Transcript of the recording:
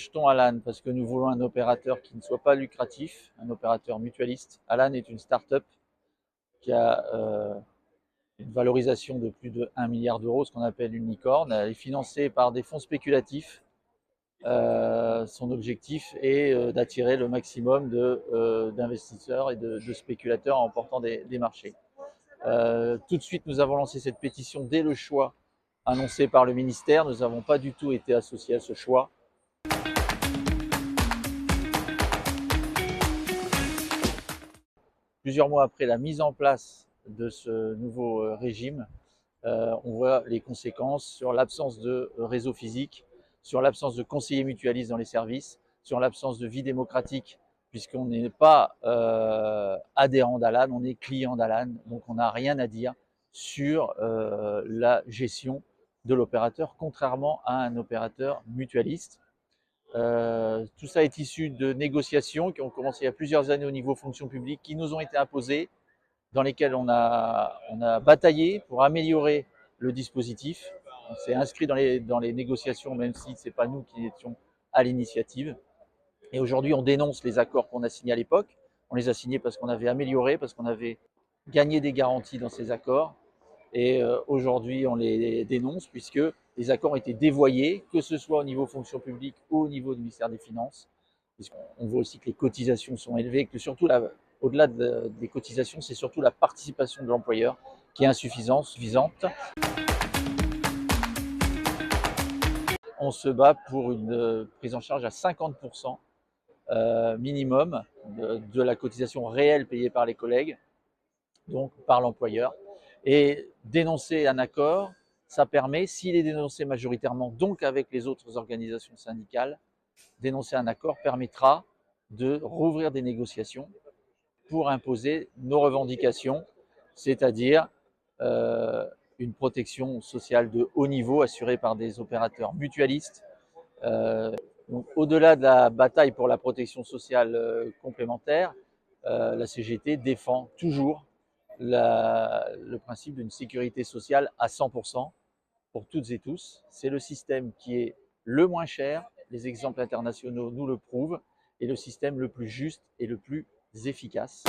rejetons Alan parce que nous voulons un opérateur qui ne soit pas lucratif, un opérateur mutualiste. Alan est une start-up qui a une valorisation de plus de 1 milliard d'euros, ce qu'on appelle une licorne. Elle est financée par des fonds spéculatifs. Son objectif est d'attirer le maximum d'investisseurs et de spéculateurs en emportant des marchés. Tout de suite, nous avons lancé cette pétition dès le choix annoncé par le ministère. Nous n'avons pas du tout été associés à ce choix. Plusieurs mois après la mise en place de ce nouveau régime, on voit les conséquences sur l'absence de réseau physique, sur l'absence de conseillers mutualistes dans les services, sur l'absence de vie démocratique, puisqu'on n'est pas adhérent d'Alan, on est client d'Alan, donc on n'a rien à dire sur la gestion de l'opérateur, contrairement à un opérateur mutualiste. Tout ça est issu de négociations qui ont commencé il y a plusieurs années au niveau fonction publique, qui nous ont été imposées, dans lesquelles on a bataillé pour améliorer le dispositif. On s'est inscrit dans les négociations, même si ce n'est pas nous qui étions à l'initiative. Et aujourd'hui, on dénonce les accords qu'on a signés à l'époque. On les a signés parce qu'on avait amélioré, parce qu'on avait gagné des garanties dans ces accords. Et aujourd'hui, on les dénonce puisque les accords ont été dévoyés, que ce soit au niveau fonction publique ou au niveau du ministère des Finances. On voit aussi que les cotisations sont élevées, que surtout, au-delà des cotisations, c'est surtout la participation de l'employeur qui est insuffisante. On se bat pour une prise en charge à 50% minimum de la cotisation réelle payée par les collègues, donc par l'employeur. Et dénoncer un accord, ça permet, s'il est dénoncé majoritairement, donc avec les autres organisations syndicales, dénoncer un accord permettra de rouvrir des négociations pour imposer nos revendications, c'est-à-dire une protection sociale de haut niveau assurée par des opérateurs mutualistes. Donc, au-delà de la bataille pour la protection sociale complémentaire, la CGT défend toujours le principe d'une sécurité sociale à 100% pour toutes et tous. C'est le système qui est le moins cher, les exemples internationaux nous le prouvent, et le système le plus juste et le plus efficace.